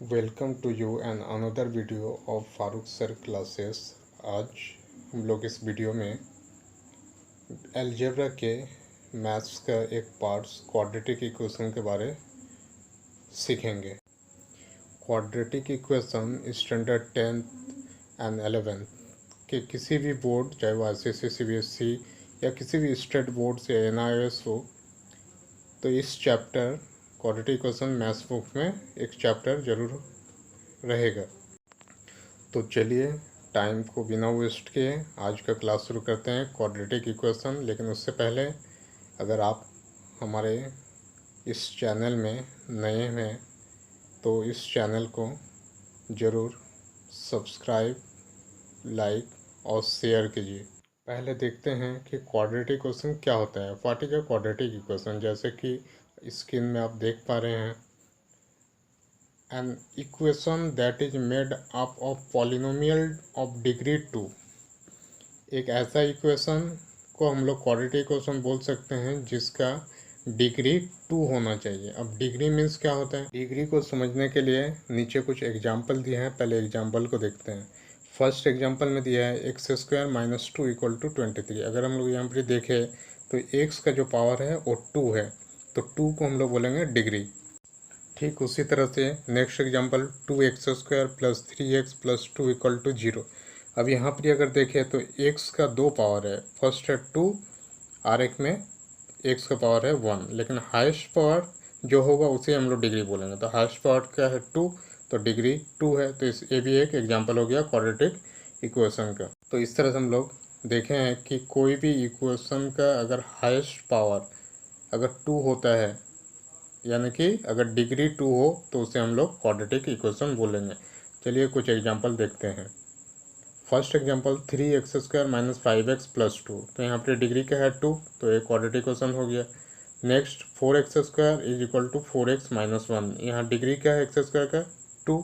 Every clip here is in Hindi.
Welcome to you and another video of Farooq sir classes. आज हम लोग इस वीडियो में अलजेब्रा के मैथ्स का एक पार्ट्स क्वाड्रेटिक इक्वेशन के बारे सीखेंगे। Quadratic equation standard 10th and 11th के किसी भी बोर्ड, चाहे वो ICSE CBSE या किसी भी स्टेट बोर्ड से NIOS हो, तो इस chapter quadratic equation maths book में एक चैप्टर जरूर रहेगा। तो चलिए टाइम को बिना वेस्ट किए आज का क्लास शुरू करते हैं क्वाड्रेटिक इक्वेशन। लेकिन उससे पहले अगर आप हमारे इस चैनल में नए हैं तो इस चैनल को ज़रूर सब्सक्राइब, लाइक और शेयर कीजिए। पहले देखते हैं कि क्वाड्रेटिक इक्वेशन क्या होता है। What is a quadratic equation? जैसे कि स्क्रीन में आप देख पा रहे हैं, an equation that is made up of polynomial of degree 2। एक ऐसा इक्वेशन को हम लोग क्वाड्रेटिक इक्वेशन बोल सकते हैं जिसका डिग्री 2 होना चाहिए। अब डिग्री मीन्स क्या होता है? डिग्री को समझने के लिए नीचे कुछ एग्जाम्पल दिए हैं, पहले एग्जाम्पल को देखते हैं। फर्स्ट एग्जाम्पल में दिया है x² - 2 = 23। अगर हम लोग यहाँ पर देखें तो x का जो पावर है वो 2 है, तो 2 को हम लोग बोलेंगे डिग्री। ठीक उसी तरह से नेक्स्ट एग्जांपल 2x² + 3x + 2 = 0। अब यहाँ पर अगर देखें तो x का 2 पावर है, फर्स्ट है 2 और एक में x का पावर है 1, लेकिन हाईएस्ट पावर जो होगा उसे हम लोग डिग्री बोलेंगे। तो हाईएस्ट पावर क्या है? 2, तो डिग्री 2 है। तो ये भी एक एग्जाम्पल हो गया क्वाड्रेटिक इक्वेशन का। तो इस तरह से हम लोग देखे हैं कि कोई भी इक्वेशन का अगर हाईएस्ट पावर अगर 2 होता है, यानी कि अगर डिग्री 2 हो तो उसे हम लोग क्वाड्रेटिक इक्वेशन बोलेंगे। चलिए कुछ एग्जांपल देखते हैं। First example 3x² - 5x + 2। तो यहाँ पर डिग्री क्या है? 2, तो एक क्वाड्रेटिक इक्वेशन हो गया। Next 4x² = 4x - 1। यहाँ डिग्री क्या है x² का? 2,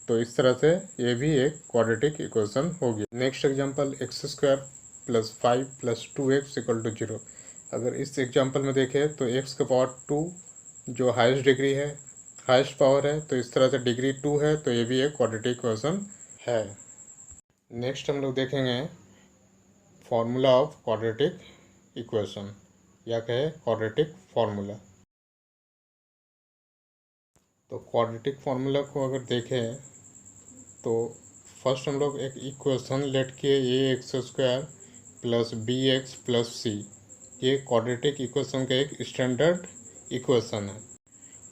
तो इस तरह से ये भी एक क्वाड्रेटिक इक्वेशन हो गया। Next example x² + 5 + 2x = 0। अगर इस एग्जांपल में देखें तो x का पावर 2 जो हाईएस्ट डिग्री है, हाईएस्ट पावर है, तो इस तरह से डिग्री 2 है, तो ये भी एक क्वाड्रेटिक इक्वेशन है। नेक्स्ट हम लोग देखेंगे फॉर्मूला ऑफ क्वाड्रेटिक इक्वेशन, या कहे क्वाड्रेटिक फार्मूला। तो क्वाड्रेटिक फार्मूला को अगर देखें तो फर्स्ट हम लोग एक इक्वेशन लेट किए ax² + bx + c। ये क्वाड्रेटिक इक्वेशन का एक स्टैंडर्ड इक्वेशन है।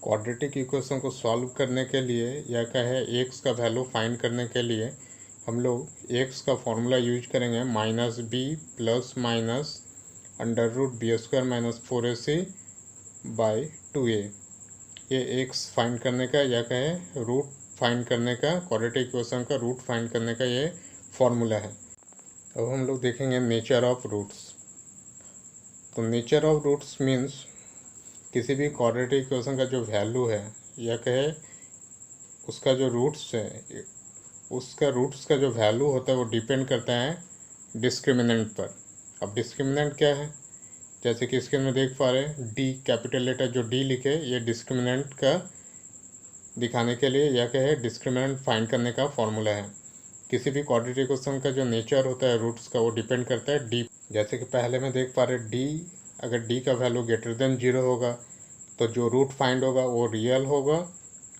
क्वाड्रेटिक इक्वेशन को सॉल्व करने के लिए या कहे x का वैल्यू फाइंड करने के लिए हम लोग x का फॉर्मूला यूज करेंगे -b ±√b² - 4ac/2a। ये x फाइंड करने का या कहे रूट फाइंड करने का, क्वाड्रेटिक इक्वेशन का रूट फाइंड करने का ये फॉर्मूला है। अब हम लोग देखेंगे नेचर ऑफ रूट्स। तो नेचर ऑफ रूट्स मीन्स किसी भी क्वाड्रेटिक इक्वेशन का जो वैल्यू है या कहे उसका जो रूट्स है, उसका रूट्स का जो वैल्यू होता है वो डिपेंड करता है डिस्क्रिमिनेंट पर। अब डिस्क्रिमिनेंट क्या है? जैसे कि इसके में देख पा रहे हैं डी, कैपिटल लेटर जो डी लिखे, ये डिस्क्रिमिनेंट का दिखाने के लिए या कहे डिस्क्रिमिनेंट फाइंड करने का फॉर्मूला है। किसी भी क्वाड्रेटिक इक्वेशन का जो नेचर होता है रूट्स का, वो डिपेंड करता है डी। जैसे कि पहले में देख पा रहे डी, अगर डी का वैल्यू > 0 होगा तो जो रूट फाइंड होगा वो रियल होगा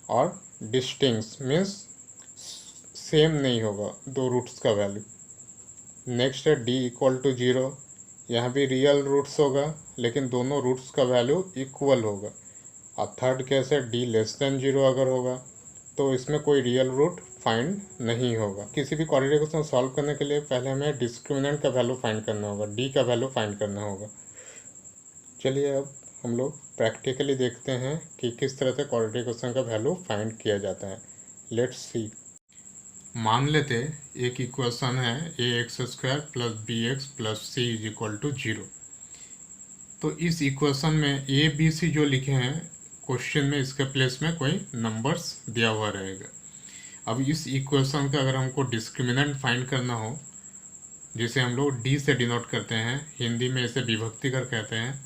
और डिस्टिंक्ट मीन्स सेम नहीं होगा दो रूट्स का वैल्यू। नेक्स्ट है डी = 0, यहाँ भी रियल रूट्स होगा लेकिन दोनों रूट्स का वैल्यू इक्वल होगा। और थर्ड केस है डी <0 अगर होगा तो इसमें कोई रियल रूट फाइंड नहीं होगा। किसी भी क्वाड्रेटिक इक्वेशन सॉल्व करने के लिए पहले हमें डिस्क्रिमिनेंट का वैल्यू फाइंड करना होगा, डी का वैल्यू फाइंड करना होगा। चलिए अब हम लोग प्रैक्टिकली देखते हैं कि किस तरह से क्वाड्रेटिक इक्वेशन का वैल्यू फाइंड किया जाता है। Let's see. मान लेते एक इक्वेशन है ax² + bx + c = 0। तो इस इक्वेशन में a b c जो लिखे हैं क्वेश्चन में, इसके प्लेस में कोई नंबर्स दिया हुआ रहेगा। अब इस इक्वेशन का अगर हमको डिस्क्रिमिनेंट फाइंड करना हो, जिसे हम लोग डी से डिनोट करते हैं, हिंदी में इसे विभक्ति कर कहते हैं,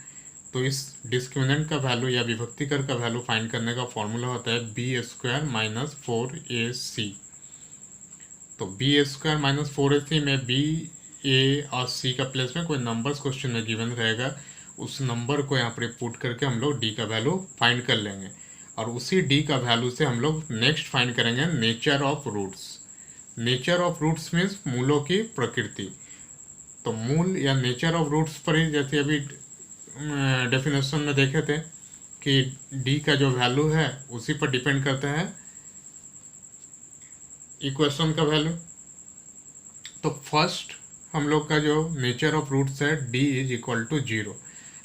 तो इस डिस्क्रिमिनेंट का वैल्यू या विभक्तिकर का वैल्यू फाइंड करने का फॉर्मूला होता है b² माइनस 4ac। तो b² माइनस 4ac में b, a और c का प्लेस में कोई नंबर्स क्वेश्चन में गिवन रहेगा, उस नंबर को यहाँ पर पुट करके हम लोग d का वैल्यू फाइंड कर लेंगे और उसी d का वैल्यू से हम लोग नेक्स्ट फाइंड करेंगे nature of roots. Nature of roots means मूलों की प्रकृति। तो मूल या नेचर ऑफ रूट्स पर ही जैसे अभी डेफिनेशन में देखे थे कि डी का जो वैल्यू है उसी पर डिपेंड करता है इक्वेशन का वैल्यू। तो फर्स्ट हम लोग का जो नेचर ऑफ रूट्स है डी इज इक्वल टू 0।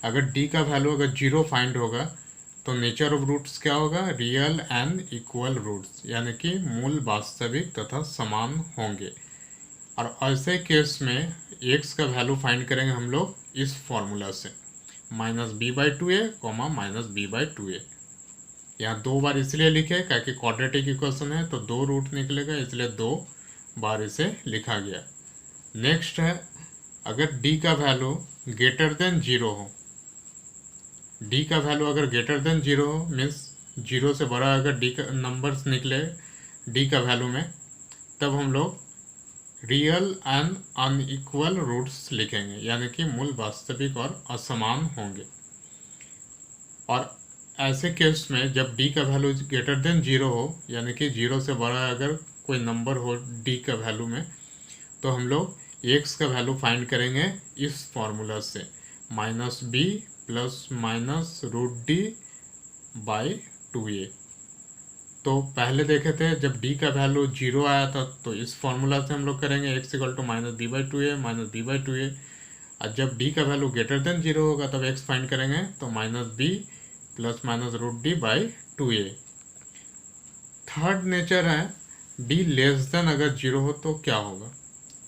अगर डी का वैल्यू अगर 0 फाइंड होगा तो नेचर ऑफ रूट्स क्या होगा, रियल एंड इक्वल रूट्स, यानी कि मूल वास्तविक तथा समान होंगे। और ऐसे केस में एक्स का वैल्यू फाइंड करेंगे हम लोग इस फॉर्मूला से -b/2a, -b/2a। यहाँ 2 बार इसलिए लिखे क्योंकि क्वाड्रेटिक इक्वेशन है तो 2 रूट निकलेगा, इसलिए 2 बार इसे लिखा गया। नेक्स्ट है अगर d का वैल्यू ग्रेटर देन 0 हो, d का वैल्यू अगर ग्रेटर देन 0 हो मीन्स 0 से बड़ा अगर d का नंबर्स निकले d का वैल्यू में, तब हम लोग रियल एंड अनइक्वल रूट्स लिखेंगे, यानी कि मूल वास्तविक और असमान होंगे। और ऐसे केस में जब d का वैल्यू ग्रेटर देन 0 हो, यानी कि 0 से बड़ा अगर कोई नंबर हो d का वैल्यू में, तो हम लोग x का वैल्यू फाइंड करेंगे इस फॉर्मूला से -b प्लस माइनस √d/2a। तो पहले देखे थे जब d का वैल्यू 0 आया था तो इस फॉर्मूला से हम लोग करेंगे x = -b/2a -b/2a। और जब d का वैल्यू ग्रेटर देन 0 होगा तब x फाइंड करेंगे तो -b plus minus √d/2a। Third nature है d लेस देन अगर 0 हो तो क्या होगा,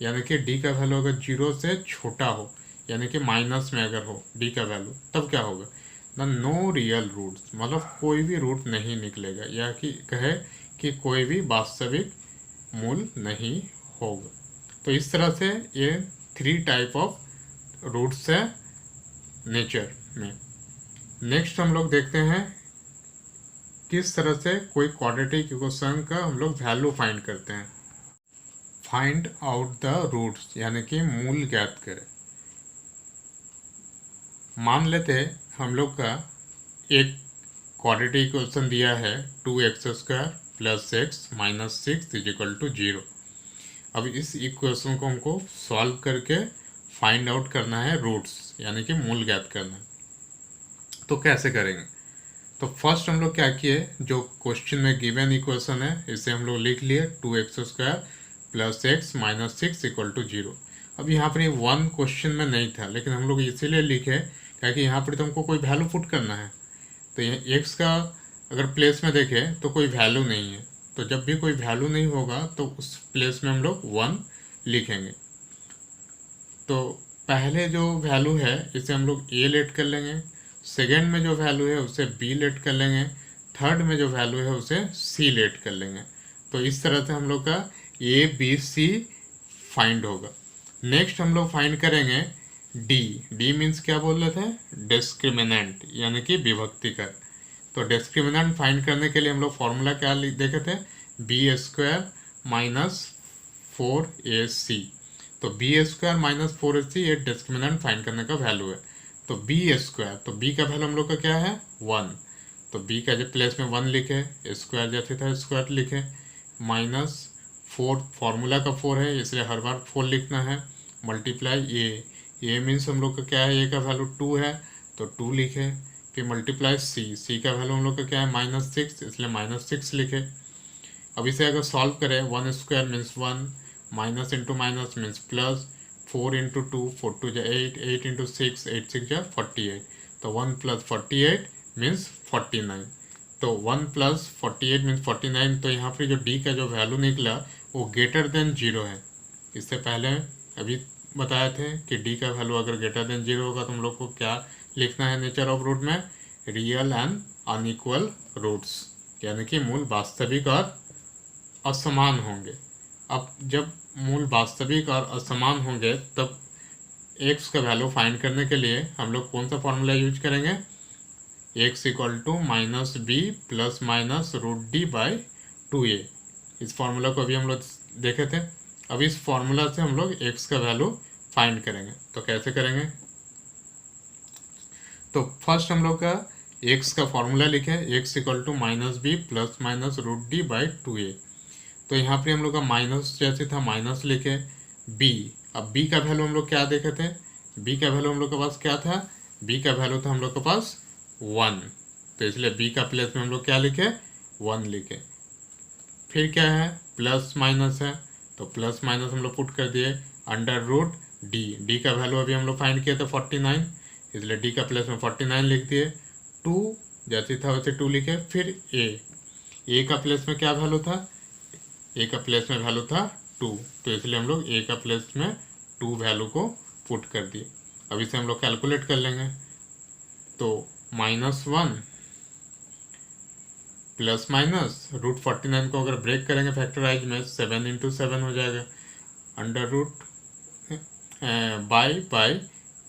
यानी कि d का वैल्यू अगर 0 से छोटा हो, यानी कि माइनस में अगर हो d का वैल्यू, तब क्या होगा, ना नो रियल रूट्स, मतलब कोई भी रूट नहीं निकलेगा, या कि कहे कि कोई भी वास्तविक मूल नहीं होगा। तो इस तरह से ये 3 टाइप ऑफ रूट्स है नेचर में। नेक्स्ट हम लोग देखते हैं किस तरह से कोई क्वाड्रेटिक इक्वेशन का हम लोग वैल्यू फाइंड करते हैं। फाइंड आउट द रूट्स, यानी कि मूल ज्ञात करें। मान लेते हैं हम लोग का एक क्वाड्रेटिक इक्वेशन दिया है 2x² + x - 6 = 0। अब इस इक्वेशन को हमको सॉल्व करके फाइंड आउट करना है रूट्स, यानी कि मूल ज्ञात करना है। तो कैसे करेंगे, तो फर्स्ट हम लोग क्या किए, जो क्वेश्चन में गिवन इक्वेशन है इसे हम लोग लिख लिए 2x² + x - 6 = 0। अब यहाँ पर 1 क्वेश्चन में नहीं था, लेकिन हम लोग इसीलिए लिखे क्योंकि यहाँ पर तो हमको कोई वैल्यू पुट करना है। तो ये x का अगर प्लेस में देखें तो कोई वैल्यू नहीं है, तो जब भी कोई वैल्यू नहीं होगा तो उस प्लेस में हम लोग 1 लिखेंगे। तो पहले जो वैल्यू है इसे हम लोग a लेट कर लेंगे, सेकेंड में जो वैल्यू है उसे b लेट कर लेंगे, थर्ड में जो वैल्यू है उसे c लेट कर लेंगे। तो इस तरह से हम लोग का a b c फाइंड होगा। नेक्स्ट हम लोग फाइंड करेंगे d मीन्स क्या बोल रहे थे, डिस्क्रिमिनेंट, यानी कि विभक्तिकर। तो डिस्क्रिमिनेंट फाइंड करने के लिए हम लोग फॉर्मूला क्या देखे थे, b² - 4ac। तो b² - 4ac ये डिस्क्रिमिनेंट फाइंड करने का वैल्यू है। तो b², तो b का वैल्यू हम लोग का क्या है 1, तो b का जो प्लेस में 1 लिखे, स्क्वायर जैसे था स्क्वायर लिखे, -4 फॉर्मूला का 4 है इसलिए हर बार 4 लिखना है, मल्टीप्लाई a मीन्स हम लोग का क्या है, a का वैल्यू 2 है तो 2 लिखे, फिर मल्टीप्लाई c का वैल्यू हम लोग का क्या है -6 इसलिए -6 लिखे। अब इसे अगर सॉल्व करें 1² means 1, minus into minus means plus, 4 × 2 4 2 8, 8 × 6 8 6 48, तो 1 + 48 मीन्स 49। तो 1 + 48 मीन्स 49। तो यहाँ पर जो d का जो वैल्यू निकला वो ग्रेटर देन 0 है। इससे पहले अभी बताए थे कि d का वैल्यू अगर ग्रेटर देन 0 होगा तो हम लोग को क्या लिखना है नेचर ऑफ रूट में, रियल एंड अनइक्वल रूट्स, यानी कि मूल वास्तविक और असमान होंगे। अब जब मूल वास्तविक और असमान होंगे तब एक्स का वैल्यू फाइंड करने के लिए हम लोग कौन सा फॉर्मूला यूज करेंगे, x equal to minus b plus minus root D by 2a। इस फॉर्मूला को अभी हम लोग देखे थे। अब इस फॉर्मूला से हम लोग एक्स का वैल्यू फाइंड करेंगे। तो कैसे करेंगे, तो फर्स्ट हम लोग का एक्स का फॉर्मूला लिखे, x equal to minus b plus minus root D by 2a। तो यहाँ पे हम लोग का माइनस जैसे था माइनस लिखे b। अब b का वैल्यू हम लोग क्या देखे थे, b का वैल्यू हम लोग के पास क्या था, b का वैल्यू था हम लोग के पास 1। तो इसलिए b का प्लेस में हम लोग क्या लिखे, 1 लिखे। फिर क्या है, प्लस माइनस है, तो प्लस माइनस हम लोग पुट कर दिए अंडर रूट डी। डी का वैल्यू अभी हम लोग फाइंड किए थे 49, इसलिए डी का प्लेस में 49 लिख दिए। 2 जैसे था वैसे 2 लिखे। फिर ए का प्लेस में क्या वैल्यू था, ए का प्लेस में वैल्यू था 2, तो इसलिए हम लोग ए का प्लेस में 2 वैल्यू को पुट कर दिए। अब इसे हम लोग कैलकुलेट कर लेंगे। तो -1 प्लस माइनस रूट 49 को अगर ब्रेक करेंगे फैक्टराइज में 7 इंटू 7 हो जाएगा, under root by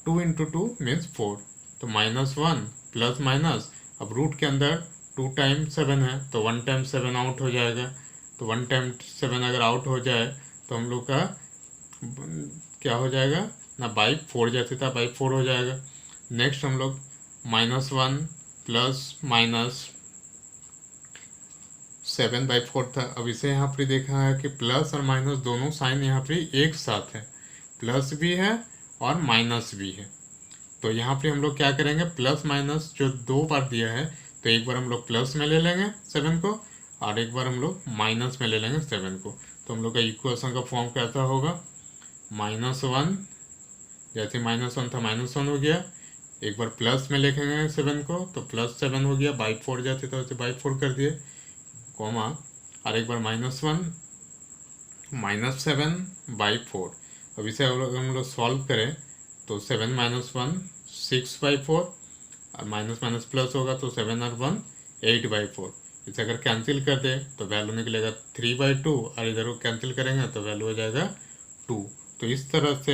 2 into 2 means 4। तो -1 प्लस माइनस, अब रूट के अंदर 2 टाइम 7 है तो 1 टाइम 7 आउट हो जाएगा। तो 1 टाइम 7 अगर आउट हो जाए तो हम लोग का क्या हो जाएगा ना, बाई 4 जैसे था बाई 4 हो जाएगा। नेक्स्ट हम लोग -1 प्लस माइनस 7/4 था। अब इसे यहाँ पर देखा है कि प्लस और माइनस दोनों साइन यहाँ पर एक साथ है, प्लस भी है और माइनस भी है। तो यहाँ पे हम लोग क्या करेंगे, प्लस माइनस जो 2 बार दिया है तो एक बार हम लोग प्लस में ले लेंगे 7 को और एक बार हम लोग माइनस में ले लेंगे 7 को। तो हम लोग का इक्वेशन का फॉर्म कैसा होगा, -1 जैसे -1 था -1 हो गया, एक बार प्लस में लिखेंगे 7 को तो +7 हो गया, बाई 4 जैसे तो वैसे बाई 4 कर दिए, कॉमा और एक बार -1 -7/4। अब इसे हम लोग सॉल्व करें तो 7 - 1 6/4 और माइनस माइनस प्लस होगा तो 7 और 1 8/4। इसे अगर कैंसिल कर दे तो वैल्यू निकलेगा 3/2 और इधर को कैंसिल करेंगे तो वैल्यू हो जाएगा 2। तो इस तरह से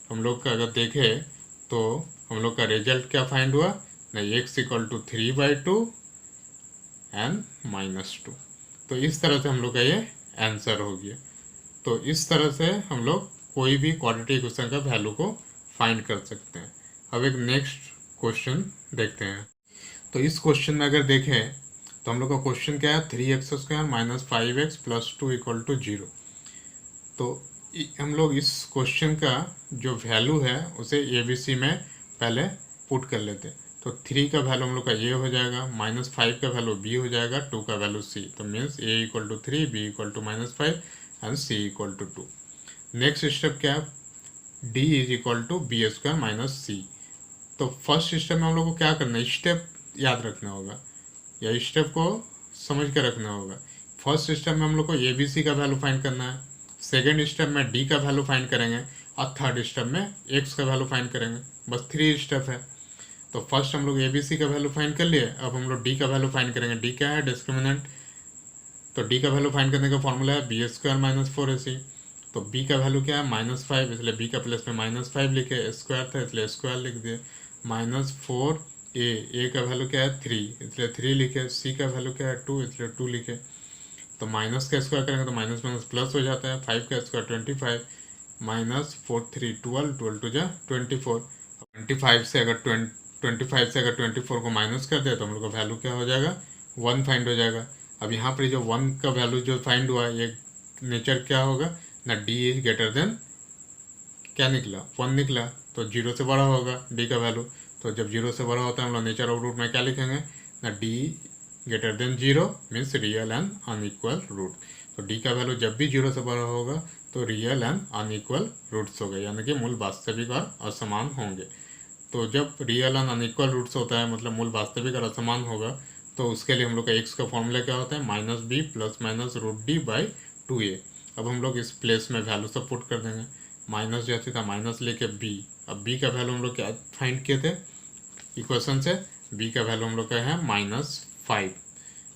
हम लोग का अगर देखें तो हम लोग का रिजल्ट क्या फाइंड हुआ ना, x इक्वल टू 3/2 एंड -2। तो इस तरह से हम लोग का ये आंसर हो गया। तो इस तरह से हम लोग कोई भी क्वाड्रेटिक इक्वेशन का वैल्यू को फाइंड कर सकते हैं। अब एक नेक्स्ट क्वेश्चन देखते हैं। तो इस क्वेश्चन में अगर देखें तो हम लोग का क्वेश्चन क्या है, 3x² - 5x + 2 = 0। तो हम लोग इस क्वेश्चन का जो वैल्यू है उसे ABC में पहले पुट कर लेते हैं। तो 3 का वैल्यू हम लोग का ये हो जाएगा, -5 का वैल्यू B हो जाएगा, 2 का वैल्यू C। तो means A = 3, B = -5 and C = 2। Next step क्या है, D = B² - C। तो फर्स्ट स्टेप में हम लोग को क्या करना है, स्टेप याद रखना होगा या स्टेप को समझ कर रखना होगा। फर्स्ट स्टेप में हम लोग को ABC का वैल्यू फाइंड करना है, सेकेंड स्टेप में D का वैल्यू फाइंड करेंगे और थर्ड स्टेप में X का वैल्यू फाइंड करेंगे। बस 3 स्टेप है। तो फर्स्ट हम लोग ABC का वैल्यू फाइंड कर लिए, अब हम लोग D का वैल्यू फाइंड करेंगे। D क्या है, डिस्क्रिमिनेंट। तो D का वैल्यू फाइंड करने का फॉर्मूला है B² - 4AC। तो B का वैल्यू क्या है, -5, इसलिए B का प्लेस में -5 लिखे, स्क्वायर था इसलिए स्क्वायर लिख दिए, -4A। A का वैल्यू क्या है 3, इसलिए 3 लिखे, C का वैल्यू क्या है 2, इसलिए 2 लिखे। तो माइनस का स्क्वायर करेंगे तो माइनस माइनस प्लस हो जाता है, 5 का स्क्वायर 25, -4 3 12, 12 2 24। 25 से अगर 24 को माइनस कर दे तो हम लोग का वैल्यू क्या हो जाएगा, 1 फाइंड हो जाएगा। अब यहाँ पर जो 1 का वैल्यू जो फाइंड हुआ ये नेचर क्या होगा ना, D > क्या निकला, 1 निकला। तो 0 से बड़ा होगा D का वैल्यू। तो जब 0 से बड़ा होता है हम लोग नेचर ऑफ रूट में क्या लिखेंगे ना, D > 0 means real and unequal root. तो D का वैल्यू जब भी 0 से बड़ा होगा तो रियल एंड अनइक्वल रूट्स होगा, यानी कि मूल वास्तविक और असमान होंगे। तो जब रियल एंड अनइक्वल रूट्स होता है मतलब मूल वास्तविक और असमान होगा, तो उसके लिए हम लोग का x का फॉर्मूला क्या होता है, -b + √d/2a। अब हम लोग इस प्लेस में वैल्यू सब पुट कर देंगे, माइनस जैसे था माइनस लेके b। अब b का वैल्यू हम लोग क्या फाइंड किए थे इक्वेशन से, b का वैल्यू हम लोग का है -5।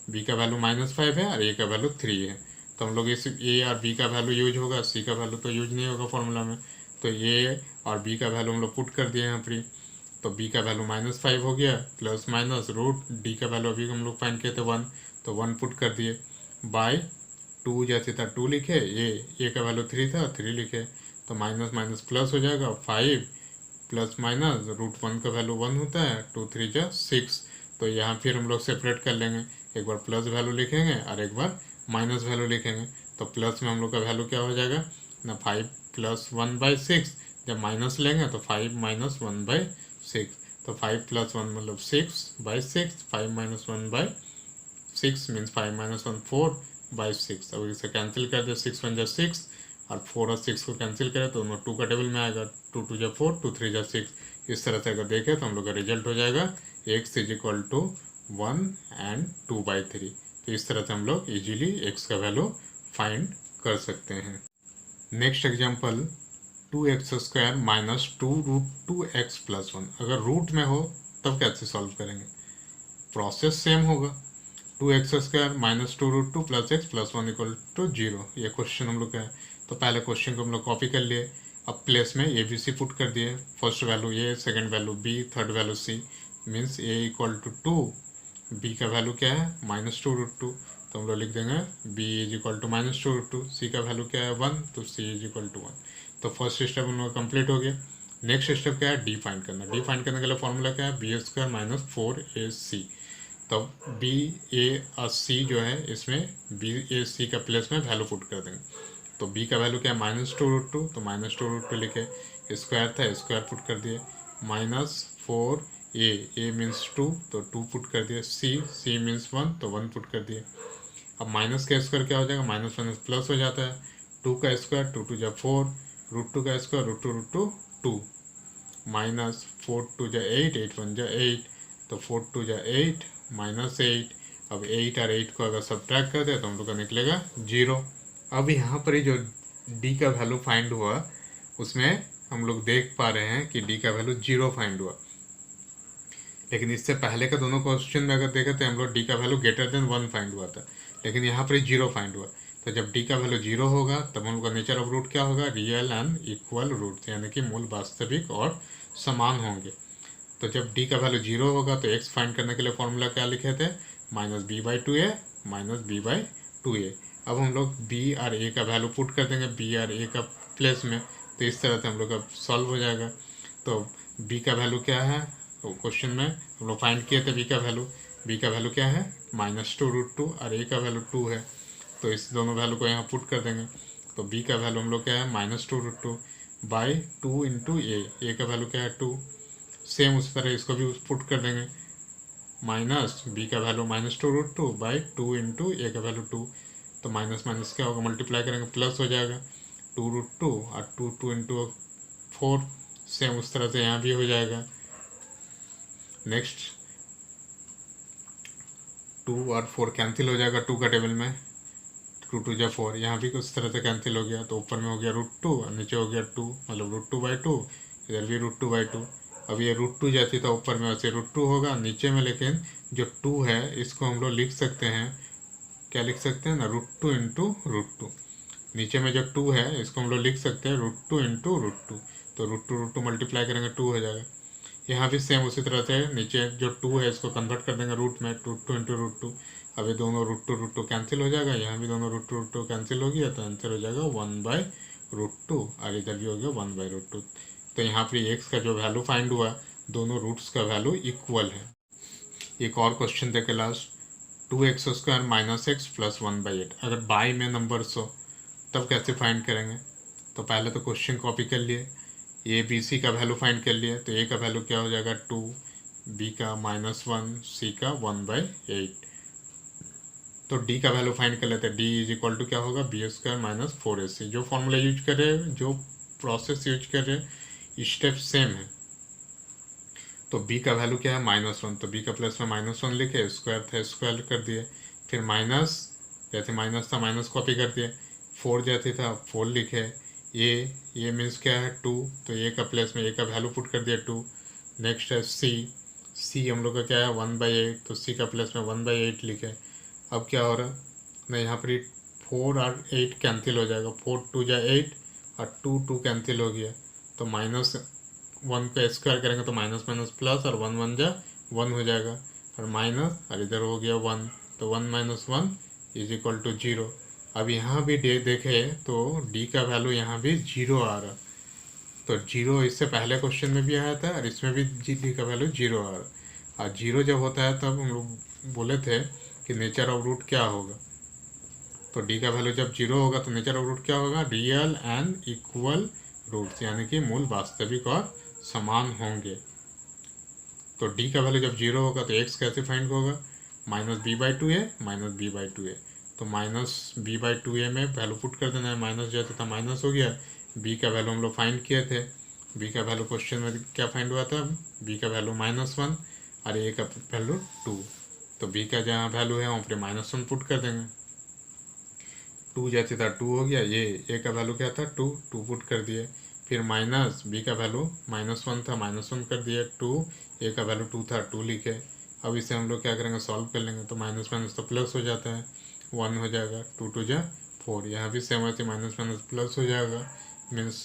b का वैल्यू -5 है और a का वैल्यू 3 है। तो हम लोग इस a और b का वैल्यू यूज होगा, c का वैल्यू तो यूज नहीं होगा फॉर्मूला में। तो ए और बी का वैल्यू हम लोग पुट कर दिए यहाँ पर। तो बी का वैल्यू -5 हो गया, प्लस माइनस रूट डी का वैल्यू अभी हम लोग फाइंड किए थे 1, तो 1 पुट कर दिए, बाय 2 जैसे था 2 लिखे, ए का वैल्यू 3 था 3 लिखे, तो माइनस माइनस प्लस हो जाएगा, 5 प्लस माइनस √1 का वैल्यू 1 होता है, 2 3 जा 6। तो यहाँ फिर हम लोग सेपरेट कर लेंगे, एक बार प्लस वैल्यू लिखेंगे और एक बार माइनस वैल्यू लिखेंगे। तो प्लस में हम लोग का वैल्यू क्या हो जाएगा ना, 5 प्लस 1/6, जब माइनस लेंगे तो 5 माइनस 1/6, तो 5 प्लस 1 मतलब 6/6, 5 माइनस 1/6 मीन्स 5 माइनस 1 4/6। अब इसे कैंसिल कर दे, 6 1 जा 6 और 4 और 6 को कैंसिल करें तो दोनों 2 का टेबल में आएगा, 2 2 जा 4, 2 3 जा 6। इस तरह से अगर देखें तो हम लोग का रिजल्ट हो जाएगा x = 1 and 2/3। तो इस तरह से हम लोग इजीली x का वैल्यू फाइंड कर सकते हैं। Next example 2x² minus 2√2x + 1। अगर रूट में हो तब कैसे सॉल्व करेंगे, प्रोसेस सेम होगा, 2x² माइनस 2√2 + x + 1 = 0। ये क्वेश्चन हम लोग का है, तो पहले क्वेश्चन को हम लोग कॉपी कर लिए, अब प्लेस में ए बी सी पुट कर दिए, first value A, second value B, third value C, means A = 2, B का वैल्यू क्या है -2√2, तो हम लोग लिख देंगे b = -2√2, सी का वैल्यू क्या है 1, तो c = 1। तो फर्स्ट स्टेप हम लोग कंप्लीट हो गया। नेक्स्ट स्टेप क्या है, डी फाइंड करना। डी फाइंड करने के लिए फॉर्मूला क्या है, b² - 4ac। तो बी ए और सी जो है, इसमें बी ए सी का प्लेस में वैल्यू पुट कर देंगे। तो b का वैल्यू क्या है -2√2, तो -2√2 लिखे, स्क्वायर था स्क्वायर पुट कर दिए, -4a मीन्स 2, तो 2 पुट कर दिए, c मीन्स 1, तो 1 पुट कर दिए। अब माइनस का स्क्वायर क्या हो जाएगा, माइनस माइनस प्लस हो जाता है, 2 का स्क्वायर 2 2 जा 4, √2 का स्क्वायर √2 2, माइनस 4 2 जा 8, 8 1 जा 8, तो 4 2 जा 8 -8। अब 8 और 8 को अगर सब्ट्रैक्ट कर दे तो हम लोग का निकलेगा 0। अब यहाँ पर ही जो d का वैल्यू फाइंड हुआ उसमें हम लोग देख पा रहे हैं कि d का वैल्यू 0 फाइंड हुआ, लेकिन इससे पहले का दोनों क्वेश्चन में अगर देखें तो हम लोग d का वैल्यू >1 फाइंड हुआ था, लेकिन यहाँ पर 0 फाइंड हुआ। तो जब d का वैल्यू 0 होगा तब हम लोग का नेचर ऑफ रूट क्या होगा, रियल एंड इक्वल रूट, यानी कि मूल वास्तविक और समान होंगे। तो जब d का वैल्यू 0 होगा तो x फाइंड करने के लिए फॉर्मूला क्या लिखे थे, -b/2a -b/2a। अब हम लोग b और a का वैल्यू पुट कर देंगे b और a का प्लेस में, तो इस तरह से हम लोग का सॉल्व हो जाएगा। तो b का वैल्यू क्या है, तो क्वेश्चन में हम लोग फाइंड किए थे b का वैल्यू क्या है -2√2 और a का वैल्यू 2 है, तो इस दोनों वैल्यू को यहाँ पुट कर देंगे। तो b का वैल्यू हम लोग क्या है -2√2 बाई 2 इंटू a का वैल्यू क्या है 2, सेम उसी तरह इसको भी पुट कर देंगे, माइनस b का वैल्यू -2√2 बाई 2 इंटू a का वैल्यू 2, तो माइनस माइनस क्या होगा, मल्टीप्लाई करेंगे प्लस हो जाएगा, 2√2 और 2 2 इंटू 4, सेम उस तरह से यहाँ भी हो जाएगा। नेक्स्ट 2 और 4 कैंसिल हो जाएगा 2 का टेबल में, 2 2 जा 4, यहाँ भी उस तरह से कैंसिल हो गया, तो ऊपर में हो गया √2 और नीचे हो गया 2, मतलब √2/2, इधर भी √2/2। अब ये √2 जैसी था ऊपर में वैसे √2 होगा नीचे में, लेकिन जो 2 है इसको हम लोग लिख सकते हैं, क्या लिख सकते हैं ना, √2 इंटू √2। नीचे में जो 2 है इसको हम लोग लिख सकते हैं √2 इंटू √2, तो √2 मल्टीप्लाई करेंगे 2 हो जाएगा। यहाँ भी सेम उसी तरह से नीचे जो 2 है इसको कन्वर्ट कर देंगे रूट में, 2 इंटू √2। अब ये दोनों √2 कैंसिल हो जाएगा, यहाँ भी दोनों √2 कैंसिल हो गया, तो आंसर हो जाएगा 1/√2 और इधर भी हो गया 1/√2। तो यहाँ पर x का जो वैल्यू फाइंड हुआ, दोनों रूट्स का वैल्यू इक्वल है। एक और क्वेश्चन देखे लास्ट, 2x² माइनस x + 1/8। अगर बाई में नंबर्स हो तब कैसे फाइंड करेंगे, तो पहले तो क्वेश्चन कॉपी कर लिए, ए बी सी का वैल्यू फाइंड कर लिए, तो ए का वैल्यू क्या हो जाएगा 2, बी का -1, सी का 1/8। तो डी का वैल्यू फाइंड कर लेते हैं, डी = क्या होगा b² - 4ac। जो फॉर्मूला यूज कर रहे हैं, जो प्रोसेस यूज कर रहे हैं, स्टेप सेम है। तो b का वैल्यू क्या है -1, तो b का प्लेस में -1 लिखे, स्क्वायर था स्क्वायर कर दिए, फिर माइनस जैसे माइनस था माइनस कॉपी कर दिए, 4 जैसे था 4 लिखे, ये मीन्स क्या है 2, तो ए का प्लेस में ए का वैल्यू पुट कर दिया 2। नेक्स्ट है सी हम लोग का क्या है 1/8, तो सी का प्लेस में 1/8 लिखे। अब क्या हो रहा है ना, यहाँ पर 4 और 8 कैंसिल हो जाएगा, 4 2 जा 8 और 2 2 कैंसिल हो गया, तो -1 का स्क्वायर करेंगे तो माइनस माइनस प्लस, और 1 1 जा 1 हो जाएगा, और माइनस, और इधर हो गया 1, तो 1 - 1 = 0। अब यहाँ भी देखें तो डी का वैल्यू यहाँ भी 0 आ रहा, तो 0 इससे पहले क्वेश्चन में भी आया था और इसमें भी डी का वैल्यू 0 आ रहा। और 0 जब होता है तब हम लोग बोले थे कि नेचर ऑफ रूट क्या होगा, तो डी का वैल्यू जब 0 होगा तो नेचर ऑफ रूट क्या होगा, रियल एंड इक्वल रूट्स, यानी कि मूल वास्तविक और समान होंगे। तो डी का वैल्यू जब 0 होगा तो एक्स कैसे फाइंड होगा, -b/2a -b/2a, तो -b/2a में वैल्यू पुट कर देना है, माइनस जैसे था माइनस हो गया। b का वैल्यू हम लोग फाइंड किए थे, b का वैल्यू क्वेश्चन में क्या फाइंड हुआ था, b का वैल्यू -1 और a का वैल्यू 2, तो b का जहाँ वैल्यू है वहाँ पर -1 पुट कर देंगे। 2 जैसे था 2 हो गया, ये a का वैल्यू क्या था 2 पुट कर दिए, फिर माइनस b का वैल्यू -1 था -1 कर दिए, 2 a का वैल्यू 2 था 2 लिखे। अब इसे हम लोग क्या करेंगे, सॉल्व कर लेंगे, तो माइनस माइनस तो प्लस हो जाता है, 1 हो जाएगा, 2 2 जा 4, यहाँ भी सेम ऐसे माइनस माइनस प्लस हो जाएगा, मीन्स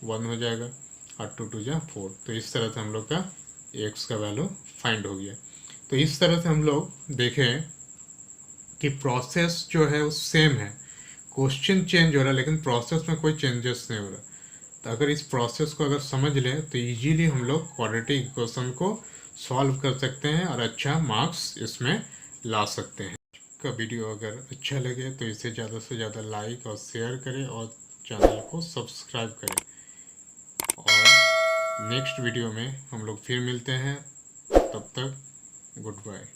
1 हो जाएगा, और 2 2 जा 4। तो इस तरह से हम लोग का x का वैल्यू फाइंड हो गया। तो इस तरह से हम लोग देखें कि प्रोसेस जो है वो सेम है, क्वेश्चन चेंज हो रहा है लेकिन प्रोसेस में कोई चेंजेस नहीं हो रहा। तो अगर इस प्रोसेस को अगर समझ लें तो इजीली हम लोग क्वाड्रेटिक इक्वेशन को सॉल्व कर सकते हैं और अच्छा मार्क्स इसमें ला सकते हैं। का वीडियो अगर अच्छा लगे तो इसे ज़्यादा से ज़्यादा लाइक और शेयर करें और चैनल को सब्सक्राइब करें, और नेक्स्ट वीडियो में हम लोग फिर मिलते हैं, तब तक गुड बाय।